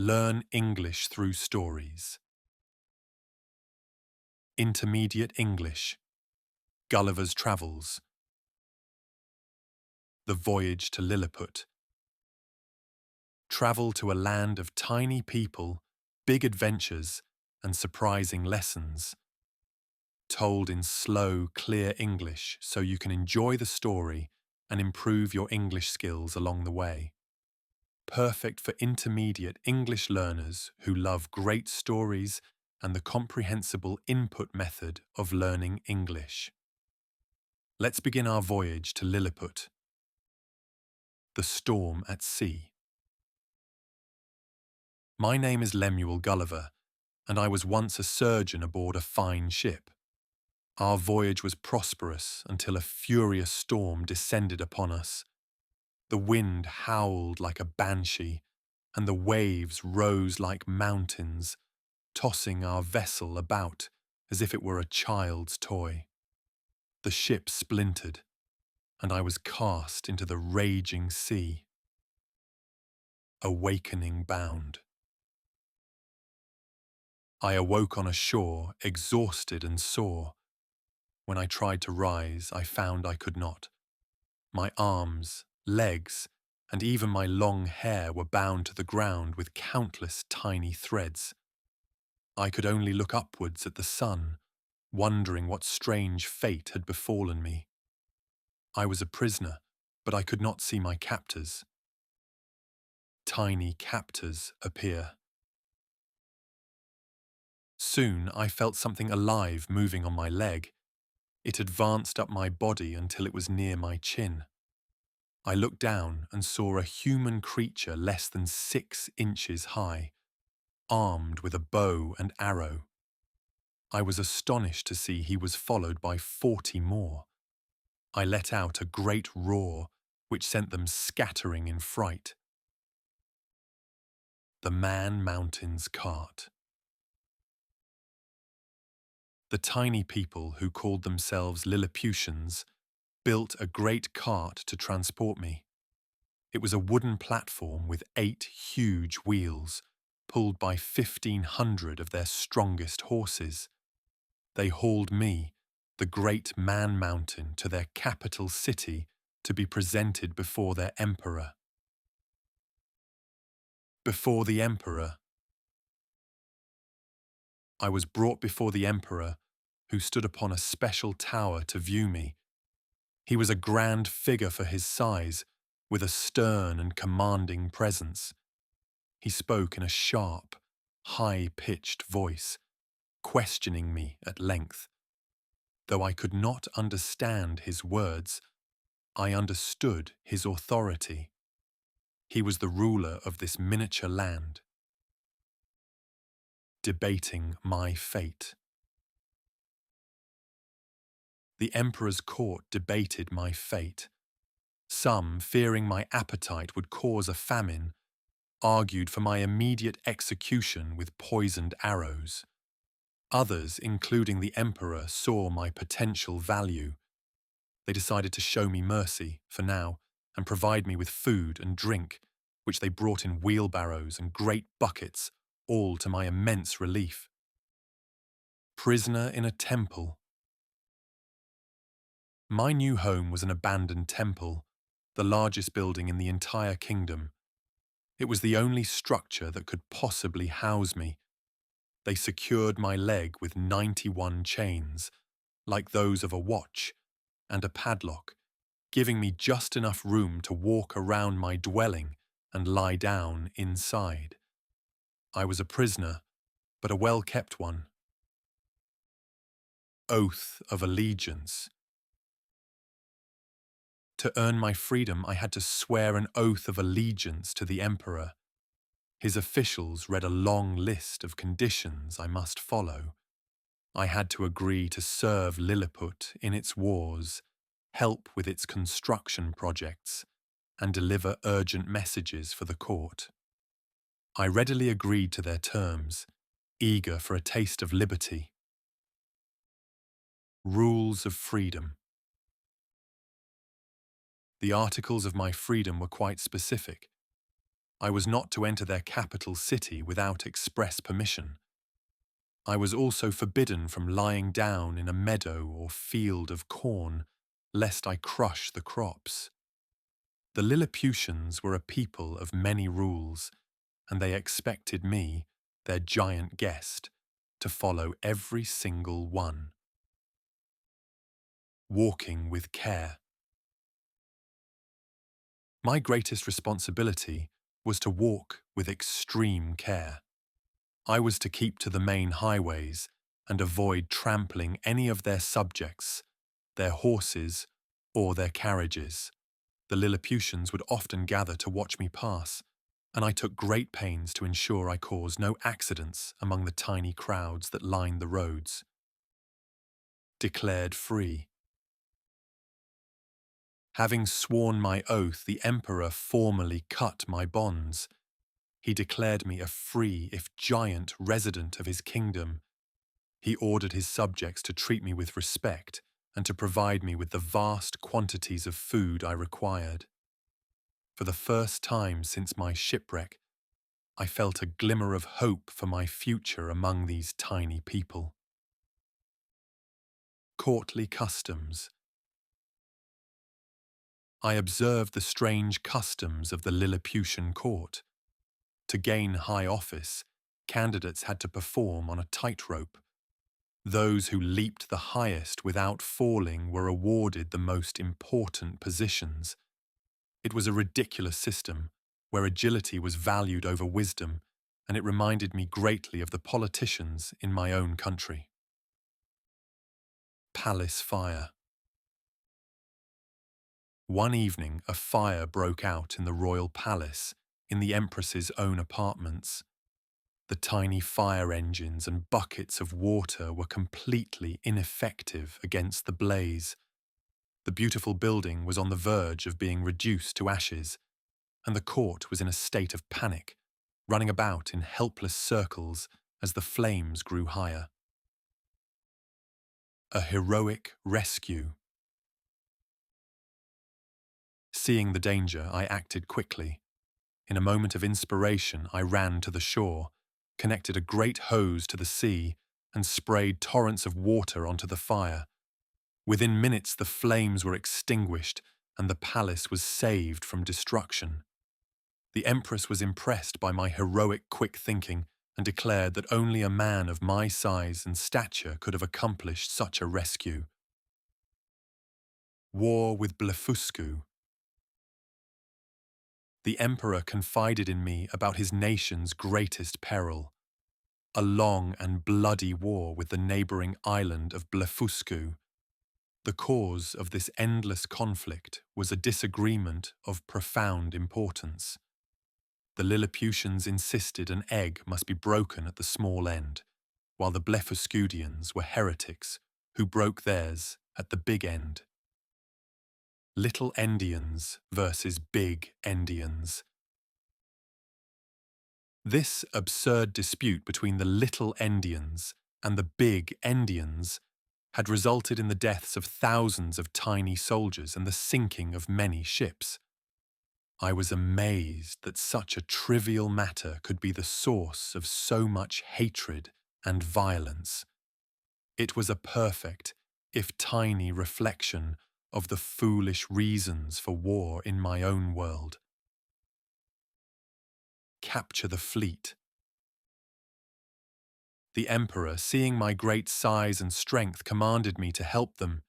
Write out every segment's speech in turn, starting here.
Learn English through stories. Intermediate English. Gulliver's Travels. The Voyage to Lilliput. Travel to a land of tiny people, big adventures, and surprising lessons. Told in slow, clear English so you can enjoy the story and improve your English skills along the way. Perfect for intermediate English learners who love great stories and the comprehensible input method of learning English. Let's begin our voyage to Lilliput. The storm at sea. My name is Lemuel Gulliver, and I was once a surgeon aboard a fine ship. Our voyage was prosperous until a furious storm descended upon us. The wind howled like a banshee, and the waves rose like mountains, tossing our vessel about as if it were a child's toy. The ship splintered, and I was cast into the raging sea. Awakening bound. I awoke on a shore, exhausted and sore. When I tried to rise, I found I could not. My arms, legs, and even my long hair were bound to the ground with countless tiny threads. I could only look upwards at the sun, wondering what strange fate had befallen me. I was a prisoner, but I could not see my captors. Tiny captors appear. Soon I felt something alive moving on my leg. It advanced up my body until it was near my chin. I looked down and saw a human creature less than 6 inches high, armed with a bow and arrow. I was astonished to see he was followed by 40 more. I let out a great roar, which sent them scattering in fright. The Man Mountain's Cart. The tiny people who called themselves Lilliputians built a great cart to transport me. It was a wooden platform with 8 huge wheels, pulled by 1,500 of their strongest horses. They hauled me, the great Man Mountain, to their capital city to be presented before their emperor. Before the emperor. I was brought before the emperor, who stood upon a special tower to view me. He was a grand figure for his size, with a stern and commanding presence. He spoke in a sharp, high-pitched voice, questioning me at length. Though I could not understand his words, I understood his authority. He was the ruler of this miniature land. Debating my fate. The emperor's court debated my fate. Some, fearing my appetite would cause a famine, argued for my immediate execution with poisoned arrows. Others, including the emperor, saw my potential value. They decided to show me mercy, for now, and provide me with food and drink, which they brought in wheelbarrows and great buckets, all to my immense relief. Prisoner in a temple. My new home was an abandoned temple, the largest building in the entire kingdom. It was the only structure that could possibly house me. They secured my leg with 91 chains, like those of a watch, and a padlock, giving me just enough room to walk around my dwelling and lie down inside. I was a prisoner, but a well-kept one. Oath of allegiance. To earn my freedom, I had to swear an oath of allegiance to the emperor. His officials read a long list of conditions I must follow. I had to agree to serve Lilliput in its wars, help with its construction projects, and deliver urgent messages for the court. I readily agreed to their terms, eager for a taste of liberty. Rules of freedom. The articles of my freedom were quite specific. I was not to enter their capital city without express permission. I was also forbidden from lying down in a meadow or field of corn, lest I crush the crops. The Lilliputians were a people of many rules, and they expected me, their giant guest, to follow every single one. Walking with care. My greatest responsibility was to walk with extreme care. I was to keep to the main highways and avoid trampling any of their subjects, their horses, or their carriages. The Lilliputians would often gather to watch me pass, and I took great pains to ensure I caused no accidents among the tiny crowds that lined the roads. Declared free. Having sworn my oath, the emperor formally cut my bonds. He declared me a free, if giant, resident of his kingdom. He ordered his subjects to treat me with respect and to provide me with the vast quantities of food I required. For the first time since my shipwreck, I felt a glimmer of hope for my future among these tiny people. Courtly customs. I observed the strange customs of the Lilliputian court. To gain high office, candidates had to perform on a tightrope. Those who leaped the highest without falling were awarded the most important positions. It was a ridiculous system, where agility was valued over wisdom, and it reminded me greatly of the politicians in my own country. Palace fire. One evening, a fire broke out in the royal palace, in the empress's own apartments. The tiny fire engines and buckets of water were completely ineffective against the blaze. The beautiful building was on the verge of being reduced to ashes, and the court was in a state of panic, running about in helpless circles as the flames grew higher. A heroic rescue. Seeing the danger, I acted quickly. In a moment of inspiration, I ran to the shore, connected a great hose to the sea, and sprayed torrents of water onto the fire. Within minutes, the flames were extinguished, and the palace was saved from destruction. The empress was impressed by my heroic quick thinking and declared that only a man of my size and stature could have accomplished such a rescue. War with Blefuscu. The emperor confided in me about his nation's greatest peril, a long and bloody war with the neighboring island of Blefuscu. The cause of this endless conflict was a disagreement of profound importance. The Lilliputians insisted an egg must be broken at the small end, while the Blefuscudians were heretics who broke theirs at the big end. Little Endians versus Big Endians. This absurd dispute between the Little Endians and the Big Endians had resulted in the deaths of thousands of tiny soldiers and the sinking of many ships. I was amazed that such a trivial matter could be the source of so much hatred and violence. It was a perfect, if tiny, reflection of the foolish reasons for war in my own world. Capture the fleet. The emperor, seeing my great size and strength, commanded me to help them.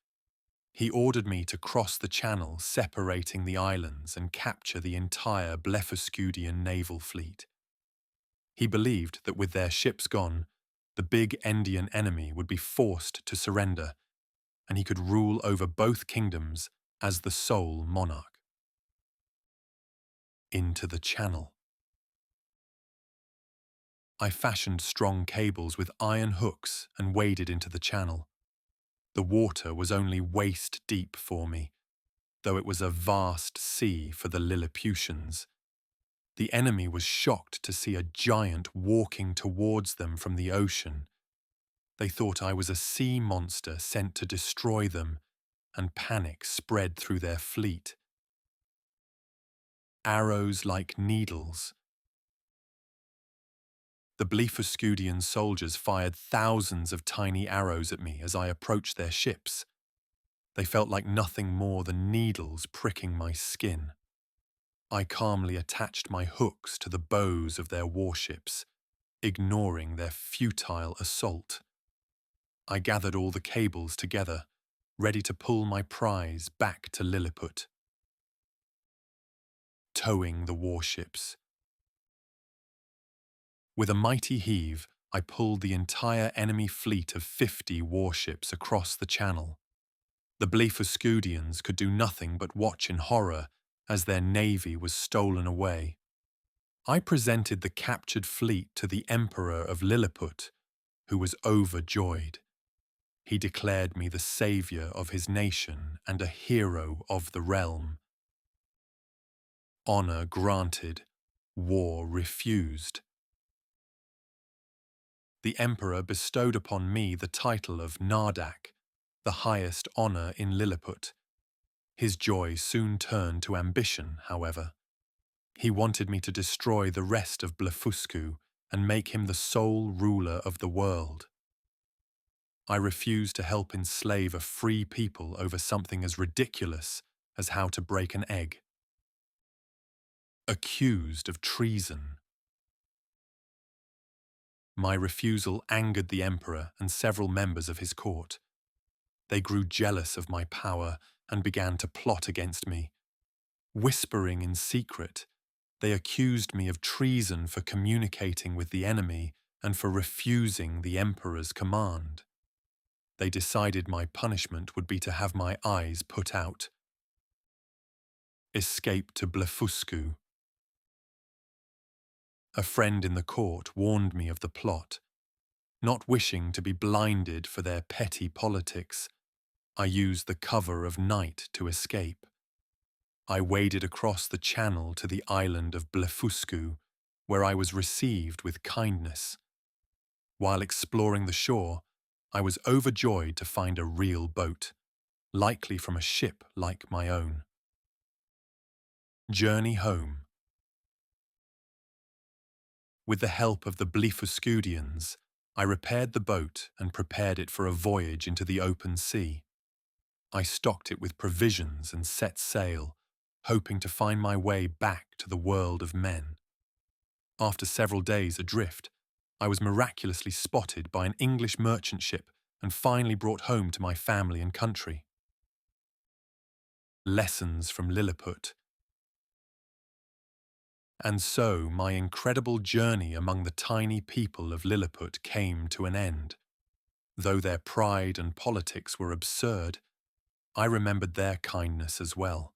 He ordered me to cross the channel separating the islands and capture the entire Blefuscudian naval fleet. He believed that with their ships gone, the big Endian enemy would be forced to surrender, and he could rule over both kingdoms as the sole monarch. Into the channel. I fashioned strong cables with iron hooks and waded into the channel. The water was only waist deep for me, though it was a vast sea for the Lilliputians. The enemy was shocked to see a giant walking towards them from the ocean. They thought I was a sea monster sent to destroy them, and panic spread through their fleet. Arrows like needles The Blefuscudian soldiers fired thousands of tiny arrows at me as I approached their ships. They felt like nothing more than needles pricking my skin. I calmly attached my hooks to the bows of their warships, ignoring their futile assault. I gathered all the cables together, ready to pull my prize back to Lilliput. Towing the warships. With a mighty heave, I pulled the entire enemy fleet of 50 warships across the channel. The Blefuscudians could do nothing but watch in horror as their navy was stolen away. I presented the captured fleet to the Emperor of Lilliput, who was overjoyed. He declared me the savior of his nation and a hero of the realm. Honor granted, war refused. The emperor bestowed upon me the title of Nardak, the highest honor in Lilliput. His joy soon turned to ambition, however. He wanted me to destroy the rest of Blefuscu and make him the sole ruler of the world. I refused to help enslave a free people over something as ridiculous as how to break an egg. Accused of treason. My refusal angered the emperor and several members of his court. They grew jealous of my power and began to plot against me. Whispering in secret, they accused me of treason for communicating with the enemy and for refusing the emperor's command. They decided my punishment would be to have my eyes put out. Escape to Blefuscu. A friend in the court warned me of the plot. Not wishing to be blinded for their petty politics, I used the cover of night to escape. I waded across the channel to the island of Blefuscu, where I was received with kindness. While exploring the shore, I was overjoyed to find a real boat, likely from a ship like my own. Journey home. With the help of the Blefuscudians, I repaired the boat and prepared it for a voyage into the open sea. I stocked it with provisions and set sail, hoping to find my way back to the world of men. After several days adrift, I was miraculously spotted by an English merchant ship and finally brought home to my family and country. Lessons from Lilliput. And so my incredible journey among the tiny people of Lilliput came to an end. Though their pride and politics were absurd, I remembered their kindness as well.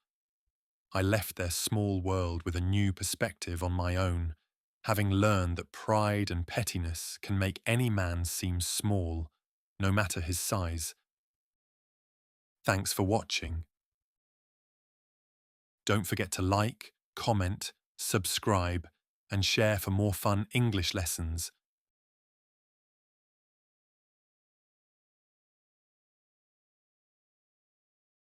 I left their small world with a new perspective on my own, having learned that pride and pettiness can make any man seem small, no matter his size. Thanks for watching. Don't forget to like, comment, subscribe, and share for more fun English lessons